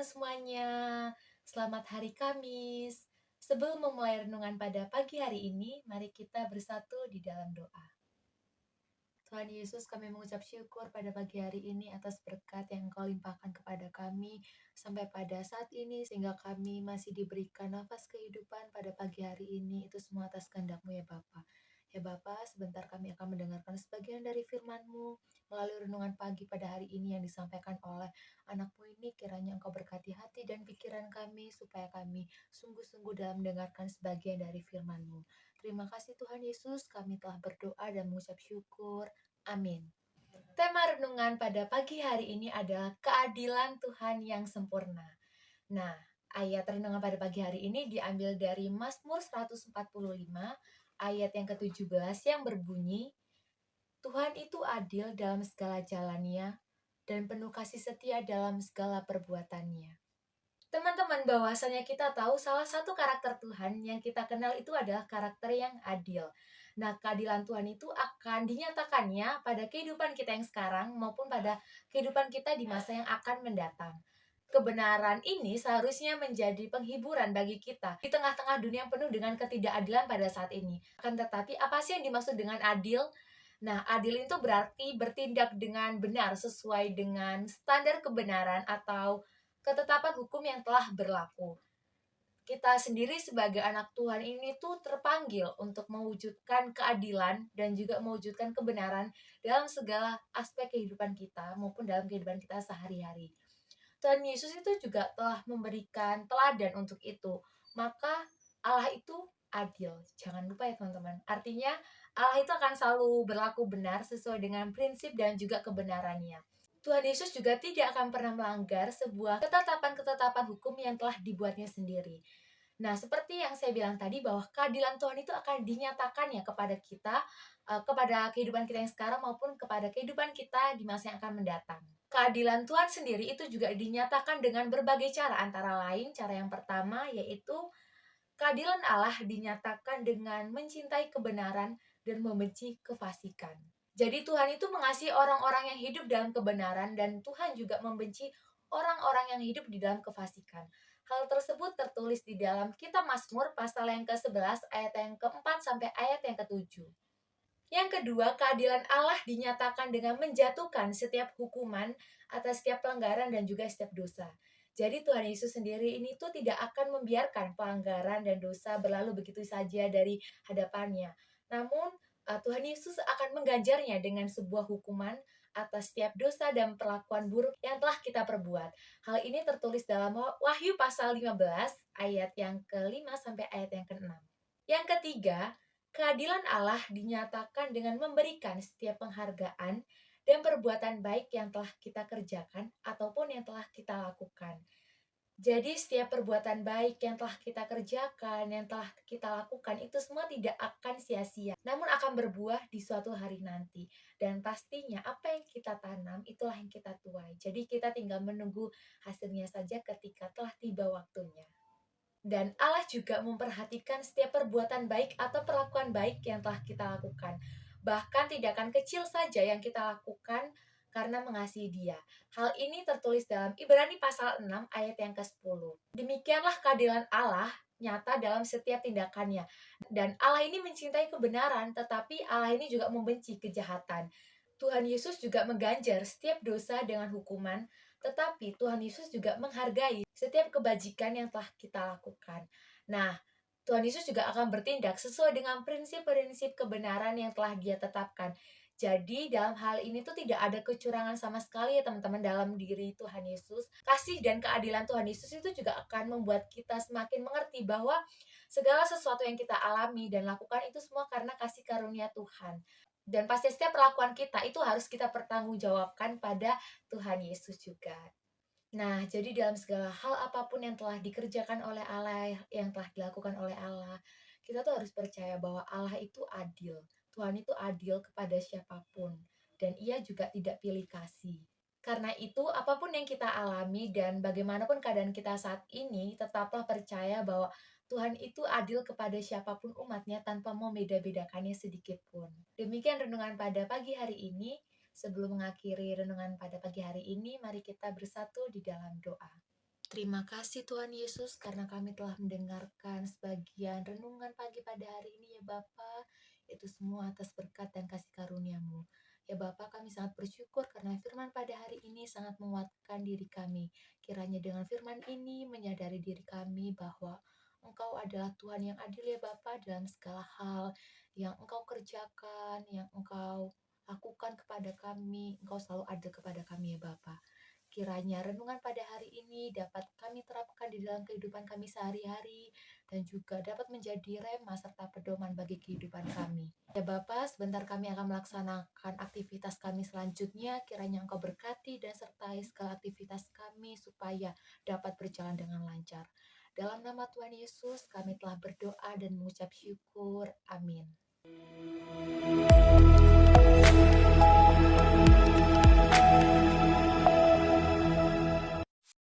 semuanya, selamat hari Kamis. Sebelum memulai renungan pada pagi hari ini, mari kita bersatu di dalam doa. Tuhan Yesus, kami mengucap syukur pada pagi hari ini atas berkat yang Engkau limpahkan kepada kami sampai pada saat ini, sehingga kami masih diberikan nafas kehidupan pada pagi hari ini. Itu semua atas kehendak-Mu ya Bapa. Ya Bapa, sebentar kami akan mendengarkan sebagian dari firman-Mu melalui renungan pagi pada hari ini yang disampaikan oleh anak-Mu ini. Kiranya Engkau berkati hati dan pikiran kami supaya kami sungguh-sungguh dalam mendengarkan sebagian dari firman-Mu. Terima kasih Tuhan Yesus, kami telah berdoa dan mengucap syukur. Amin. Tema renungan pada pagi hari ini adalah keadilan Tuhan yang sempurna. Nah, ayat renungan pada pagi hari ini diambil dari Mazmur 145 ayat yang ke-17 yang berbunyi, Tuhan itu adil dalam segala jalannya dan penuh kasih setia dalam segala perbuatannya. Teman-teman, bahwasanya kita tahu salah satu karakter Tuhan yang kita kenal itu adalah karakter yang adil. Nah, keadilan Tuhan itu akan dinyatakannya pada kehidupan kita yang sekarang maupun pada kehidupan kita di masa yang akan mendatang. Kebenaran ini seharusnya menjadi penghiburan bagi kita di tengah-tengah dunia yang penuh dengan ketidakadilan pada saat ini. Akan tetapi, apa sih yang dimaksud dengan adil? Nah, adil itu berarti bertindak dengan benar sesuai dengan standar kebenaran atau ketetapan hukum yang telah berlaku. Kita sendiri sebagai anak Tuhan ini tuh terpanggil untuk mewujudkan keadilan dan juga mewujudkan kebenaran dalam segala aspek kehidupan kita maupun dalam kehidupan kita sehari-hari. Tuhan Yesus itu juga telah memberikan teladan untuk itu. Maka Allah itu adil. Jangan lupa ya teman-teman. Artinya Allah itu akan selalu berlaku benar sesuai dengan prinsip dan juga kebenarannya. Tuhan Yesus juga tidak akan pernah melanggar sebuah ketetapan-ketetapan hukum yang telah dibuatnya sendiri. Nah, seperti yang saya bilang tadi bahwa keadilan Tuhan itu akan dinyatakan ya kepada kita, kepada kehidupan kita yang sekarang maupun kepada kehidupan kita di masa yang akan mendatang. Keadilan Tuhan sendiri itu juga dinyatakan dengan berbagai cara, antara lain cara yang pertama yaitu keadilan Allah dinyatakan dengan mencintai kebenaran dan membenci kefasikan. Jadi Tuhan itu mengasihi orang-orang yang hidup dalam kebenaran dan Tuhan juga membenci orang-orang yang hidup di dalam kefasikan. Hal tersebut tertulis di dalam kitab Mazmur pasal yang ke-11 ayat yang ke-4 sampai ayat yang ke-7. Yang kedua, keadilan Allah dinyatakan dengan menjatuhkan setiap hukuman atas setiap pelanggaran dan juga setiap dosa. Jadi Tuhan Yesus sendiri ini tuh tidak akan membiarkan pelanggaran dan dosa berlalu begitu saja dari hadapannya. Namun Tuhan Yesus akan mengganjarnya dengan sebuah hukuman atas setiap dosa dan perlakuan buruk yang telah kita perbuat. Hal ini tertulis dalam Wahyu pasal 15 ayat yang ke-5 sampai ayat yang ke-6. Yang ketiga, keadilan Allah dinyatakan dengan memberikan setiap penghargaan dan perbuatan baik yang telah kita kerjakan ataupun yang telah kita lakukan. Jadi setiap perbuatan baik yang telah kita kerjakan, yang telah kita lakukan, itu semua tidak akan sia-sia, namun akan berbuah di suatu hari nanti. Dan pastinya apa yang kita tanam, itulah yang kita tuai. Jadi kita tinggal menunggu hasilnya saja ketika telah tiba waktunya. Dan Allah juga memperhatikan setiap perbuatan baik atau perlakuan baik yang telah kita lakukan. Bahkan tindakan kecil saja yang kita lakukan karena mengasihi Dia. Hal ini tertulis dalam Ibrani pasal 6 ayat yang ke-10. Demikianlah keadilan Allah nyata dalam setiap tindakannya. Dan Allah ini mencintai kebenaran, tetapi Allah ini juga membenci kejahatan. Tuhan Yesus juga mengganjar setiap dosa dengan hukuman, tetapi Tuhan Yesus juga menghargai setiap kebajikan yang telah kita lakukan. Nah, Tuhan Yesus juga akan bertindak sesuai dengan prinsip-prinsip kebenaran yang telah Dia tetapkan. Jadi dalam hal ini tuh tidak ada kecurangan sama sekali ya teman-teman dalam diri Tuhan Yesus. Kasih dan keadilan Tuhan Yesus itu juga akan membuat kita semakin mengerti bahwa segala sesuatu yang kita alami dan lakukan itu semua karena kasih karunia Tuhan. Dan pasti setiap perlakuan kita itu harus kita pertanggungjawabkan pada Tuhan Yesus juga. Nah, jadi dalam segala hal apapun yang telah dikerjakan oleh Allah, yang telah dilakukan oleh Allah, kita tuh harus percaya bahwa Allah itu adil. Tuhan itu adil kepada siapapun. Dan Ia juga tidak pilih kasih. Karena itu, apapun yang kita alami dan bagaimanapun keadaan kita saat ini, tetaplah percaya bahwa Tuhan itu adil kepada siapapun umatnya tanpa membeda-bedakannya sedikit pun. Demikian renungan pada pagi hari ini. Sebelum mengakhiri renungan pada pagi hari ini, mari kita bersatu di dalam doa. Terima kasih Tuhan Yesus karena kami telah mendengarkan sebagian renungan pagi pada hari ini ya Bapa. Itu semua atas berkat dan kasih karunia-Mu. Ya Bapa, kami sangat bersyukur karena firman pada hari ini sangat menguatkan diri kami. Kiranya dengan firman ini menyadari diri kami bahwa Engkau adalah Tuhan yang adil ya Bapa dalam segala hal yang Engkau kerjakan, yang Engkau lakukan kepada kami. Engkau selalu adil kepada kami ya Bapa. Kiranya renungan pada hari ini dapat kami terapkan di dalam kehidupan kami sehari-hari dan juga dapat menjadi rema serta pedoman bagi kehidupan kami. Ya Bapak, sebentar kami akan melaksanakan aktivitas kami selanjutnya. Kiranya Engkau berkati dan sertai segala aktivitas kami supaya dapat berjalan dengan lancar. Dalam nama Tuhan Yesus, kami telah berdoa dan mengucap syukur. Amin.